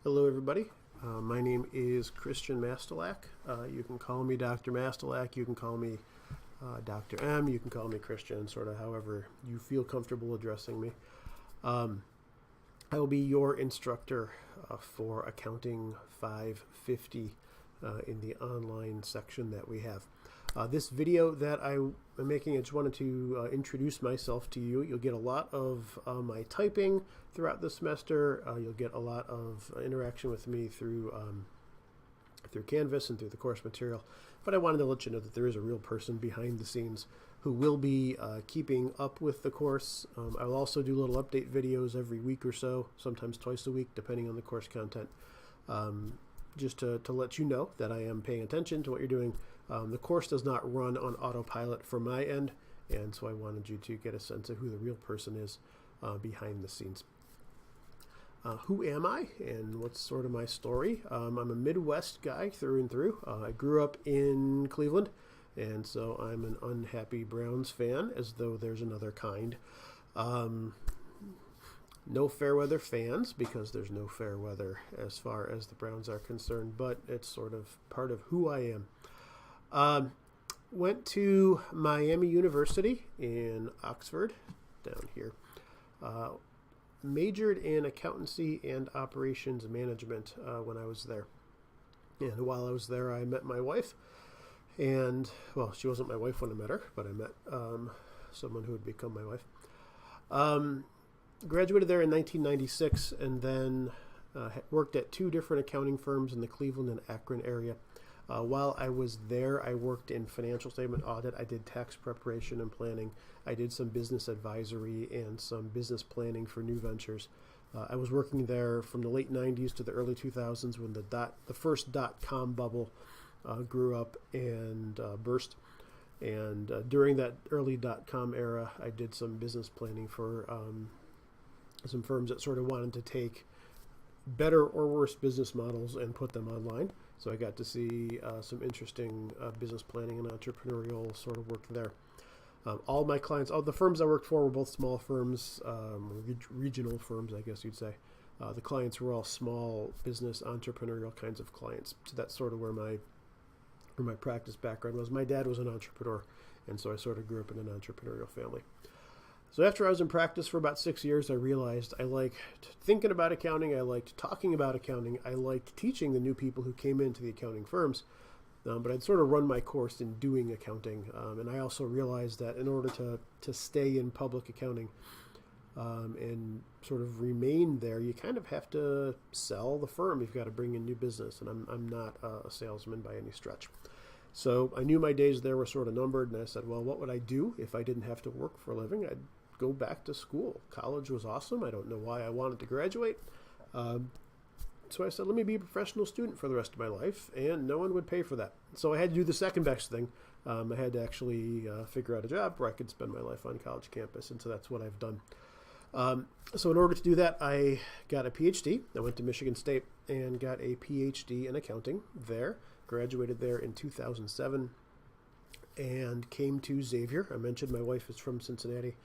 Hello, everybody. My name is Christian Mastelak. You can call me Dr. Mastelak. You can call me Dr. M. You can call me Christian, sort of however you feel comfortable addressing me. I will be your instructor for Accounting 550 in the online section that we have. This video that I am making, I just wanted to introduce myself to you. You'll get a lot of my typing throughout the semester. You'll get a lot of interaction with me through Canvas and through the course material. But I wanted to let you know that there is a real person behind the scenes who will be keeping up with the course. I'll also do little update videos every week or so, sometimes twice a week, depending on the course content. Just to let you know that I am paying attention to what you're doing. The course does not run on autopilot from my end, and so I wanted you to get a sense of who the real person is behind the scenes. Who am I, and what's sort of my story? I'm a Midwest guy through and through. I grew up in Cleveland, and so I'm an unhappy Browns fan, as though there's another kind. No fair weather fans, because there's no fair weather as far as the Browns are concerned, but it's sort of part of who I am. Went to Miami University in Oxford, down here. Majored in accountancy and operations management when I was there. And while I was there, I met my wife. And, well, she wasn't my wife when I met her, but I met someone who would become my wife. Graduated there in 1996 and then worked at two different accounting firms in the Cleveland and Akron area. While I was there, I worked in financial statement audit. I did tax preparation and planning. I did some business advisory and some business planning for new ventures. I was working there from the late 90s to the early 2000s when the first dot-com bubble grew up and burst. And during that early dot-com era, I did some business planning for some firms that sort of wanted to take better or worse business models and put them online. So I got to see some interesting business planning and entrepreneurial sort of work there. All my clients, all the firms I worked for were both small firms, regional firms, I guess you'd say. The clients were all small business entrepreneurial kinds of clients. So that's sort of where my practice background was. My dad was an entrepreneur, and so I sort of grew up in an entrepreneurial family. So after I was in practice for about 6 years, I realized I liked thinking about accounting, I liked talking about accounting, I liked teaching the new people who came into the accounting firms, but I'd sort of run my course in doing accounting, and I also realized that in order to stay in public accounting and sort of remain there, you kind of have to sell the firm. You've got to bring in new business, and I'm not a salesman by any stretch. So I knew my days there were sort of numbered, and I said, well, what would I do if I didn't have to work for a living? I'd go back to school. College was awesome. I don't know why I wanted to graduate. So I said, let me be a professional student for the rest of my life, and no one would pay for that. So I had to do the second best thing. I had to actually figure out a job where I could spend my life on college campus, and so that's what I've done. So in order to do that, I got a PhD. I went to Michigan State and got a PhD in accounting there. Graduated there in 2007 and came to Xavier. I mentioned my wife is from Cincinnati,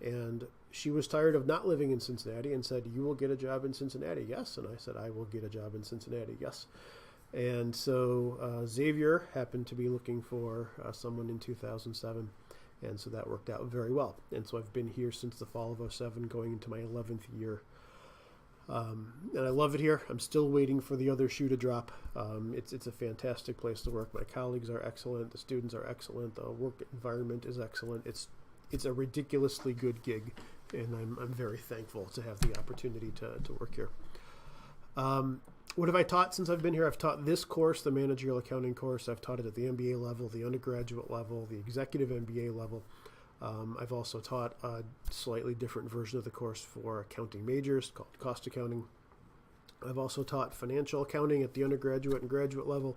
and she was tired of not living in Cincinnati and said, you will get a job in Cincinnati, yes. And I said, I will get a job in Cincinnati, yes. And so Xavier happened to be looking for someone in 2007, and so that worked out very well. And so I've been here since the fall of 2007, going into my 11th year. And I love it here. I'm still waiting for the other shoe to drop. It's a fantastic place to work. My colleagues are excellent. The students are excellent. The work environment is excellent. It's a ridiculously good gig, and I'm very thankful to have the opportunity to work here. What have I taught since I've been here? I've taught this course, the managerial accounting course. I've taught it at the MBA level, the undergraduate level, the executive MBA level. I've also taught a slightly different version of the course for accounting majors called cost accounting. I've also taught financial accounting at the undergraduate and graduate level.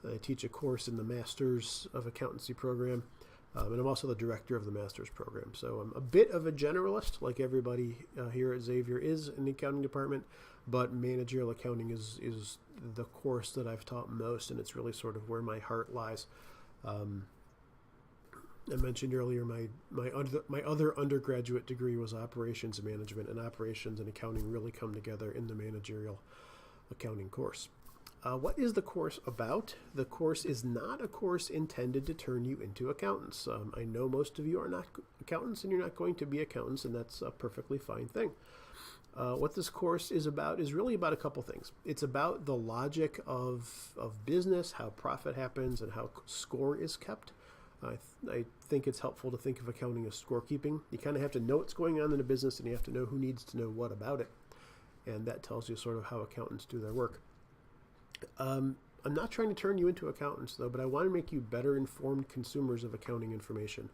I teach a course in the Masters of Accountancy program, and I'm also the director of the Masters program. So I'm a bit of a generalist, like everybody here at Xavier is in the accounting department, but managerial accounting is the course that I've taught most, and it's really sort of where my heart lies. I mentioned earlier my other undergraduate degree was operations management, and operations and accounting really come together in the managerial accounting course. What is the course about? The course is not a course intended to turn you into accountants. I know most of you are not accountants and you're not going to be accountants, and that's a perfectly fine thing. What this course is about is really about a couple things. It's about the logic of business, how profit happens, and how score is kept. I think it's helpful to think of accounting as scorekeeping. You kind of have to know what's going on in a business, and you have to know who needs to know what about it. And that tells you sort of how accountants do their work. I'm not trying to turn you into accountants, though, but I want to make you better informed consumers of accounting information.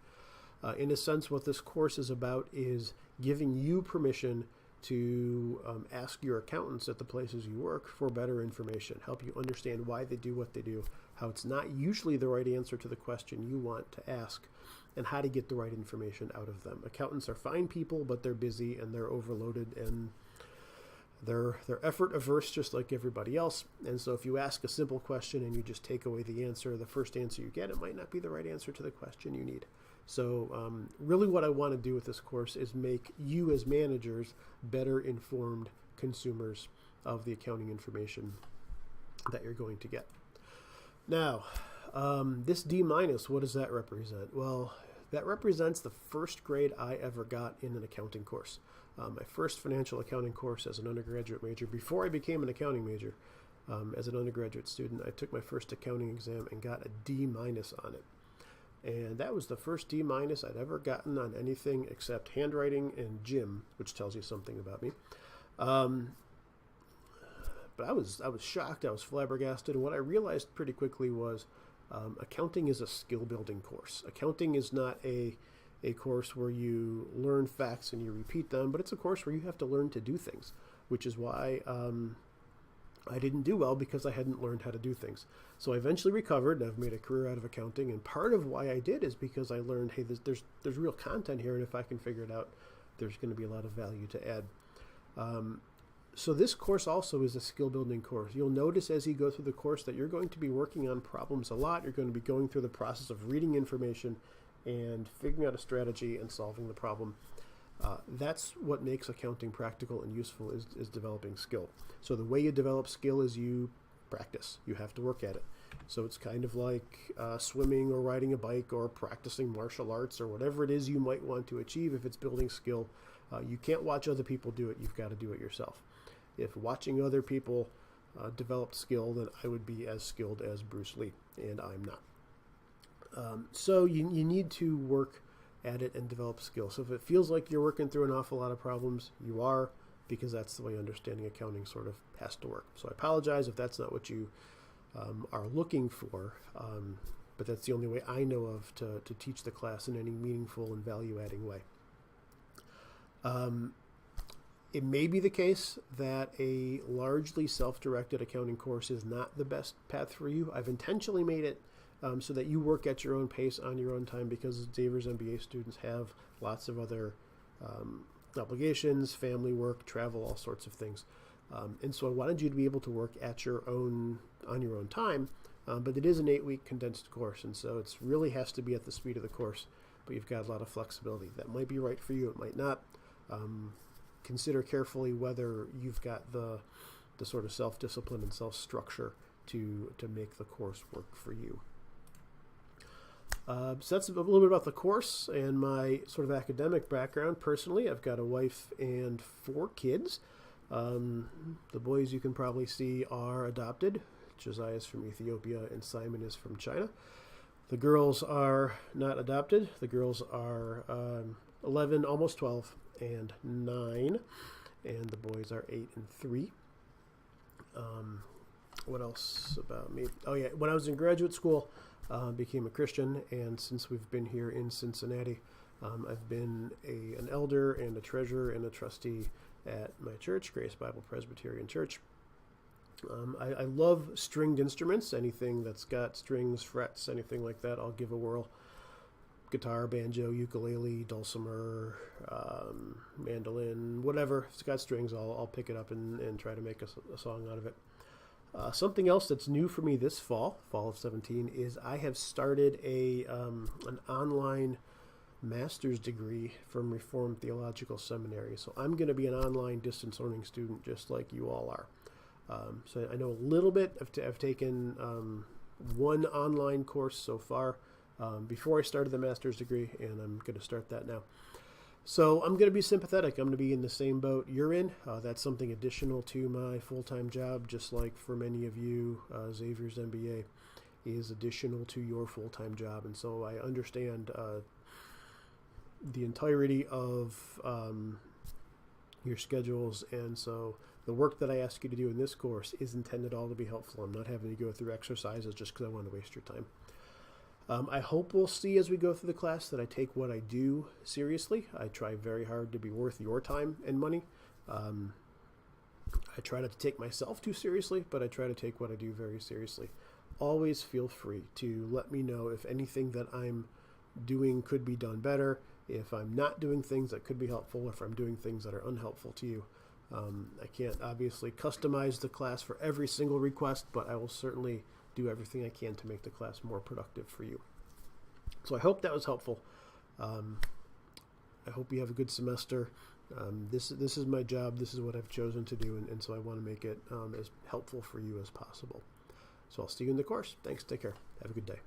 In a sense, what this course is about is giving you permission to ask your accountants at the places you work for better information, help you understand why they do what they do, how it's not usually the right answer to the question you want to ask, and how to get the right information out of them. Accountants are fine people, but they're busy and they're overloaded and they're effort averse just like everybody else. And so if you ask a simple question and you just take away the answer, the first answer you get, it might not be the right answer to the question you need. So really what I want to do with this course is make you as managers better informed consumers of the accounting information that you're going to get. Now, this D-, what does that represent? Well, that represents the first grade I ever got in an accounting course. My first financial accounting course as an undergraduate major. Before I became an accounting major, as an undergraduate student, I took my first accounting exam and got a D- on it. And that was the first D- I'd ever gotten on anything except handwriting and gym, which tells you something about me. But I was shocked. I was flabbergasted. And what I realized pretty quickly was accounting is a skill-building course. Accounting is not a course where you learn facts and you repeat them, but it's a course where you have to learn to do things, which is why I didn't do well, because I hadn't learned how to do things. So I eventually recovered, and I've made a career out of accounting. And part of why I did is because I learned, hey, there's real content here, and if I can figure it out, there's going to be a lot of value to add. So this course also is a skill-building course. You'll notice as you go through the course that you're going to be working on problems a lot. You're going to be going through the process of reading information and figuring out a strategy and solving the problem. That's what makes accounting practical and useful, is developing skill. So the way you develop skill is you practice. You have to work at it. So it's kind of like swimming or riding a bike or practicing martial arts or whatever it is you might want to achieve. If it's building skill, you can't watch other people do it. You've got to do it yourself. If watching other people developed skill, then I would be as skilled as Bruce Lee, and I'm not. So you need to work at it and develop skill. So if it feels like you're working through an awful lot of problems, you are, because that's the way understanding accounting sort of has to work. So I apologize if that's not what you are looking for, but that's the only way I know of to teach the class in any meaningful and value-adding way. It may be the case that a largely self-directed accounting course is not the best path for you. I've intentionally made it so that you work at your own pace on your own time, because Xavier's MBA students have lots of other obligations, family work, travel, all sorts of things. And so I wanted you to be able to work at on your own time, but it is an 8-week condensed course, and so it really has to be at the speed of the course, but you've got a lot of flexibility. That might be right for you, it might not. Consider carefully whether you've got the sort of self-discipline and self-structure to make the course work for you. So that's a little bit about the course and my sort of academic background. Personally, I've got a wife and 4 kids. The boys you can probably see are adopted. Josiah is from Ethiopia and Simon is from China. The girls are not adopted. The girls are 11, almost 12, and 9, and the boys are 8 and 3. What else about me? Oh yeah, when I was in graduate school, became a Christian, and since we've been here in Cincinnati, I've been an elder and a treasurer and a trustee at my church, Grace Bible Presbyterian Church. I love stringed instruments, anything that's got strings, frets, anything like that, I'll give a whirl. Guitar, banjo, ukulele, dulcimer, mandolin, whatever. If it's got strings, I'll pick it up and try to make a song out of it. Something else that's new for me this fall of 17, is I have started an online master's degree from Reformed Theological Seminary. So I'm going to be an online distance learning student just like you all are. So I know a little bit. I've taken one online course so far before I started the master's degree, and I'm going to start that now. So I'm going to be sympathetic. I'm going to be in the same boat you're in. That's something additional to my full-time job, just like for many of you, Xavier's MBA is additional to your full-time job. And so I understand the entirety of your schedules. And so the work that I ask you to do in this course is intended all to be helpful. I'm not having to go through exercises just because I want to waste your time. I hope we'll see as we go through the class that I take what I do seriously. I try very hard to be worth your time and money. I try not to take myself too seriously, but I try to take what I do very seriously. Always feel free to let me know if anything that I'm doing could be done better, if I'm not doing things that could be helpful, if I'm doing things that are unhelpful to you. I can't obviously customize the class for every single request, but I will certainly do everything I can to make the class more productive for you. So I hope that was helpful. I hope you have a good semester. This is my job. This is what I've chosen to do, and so I want to make it as helpful for you as possible. So I'll see you in the course. Thanks. Take care. Have a good day.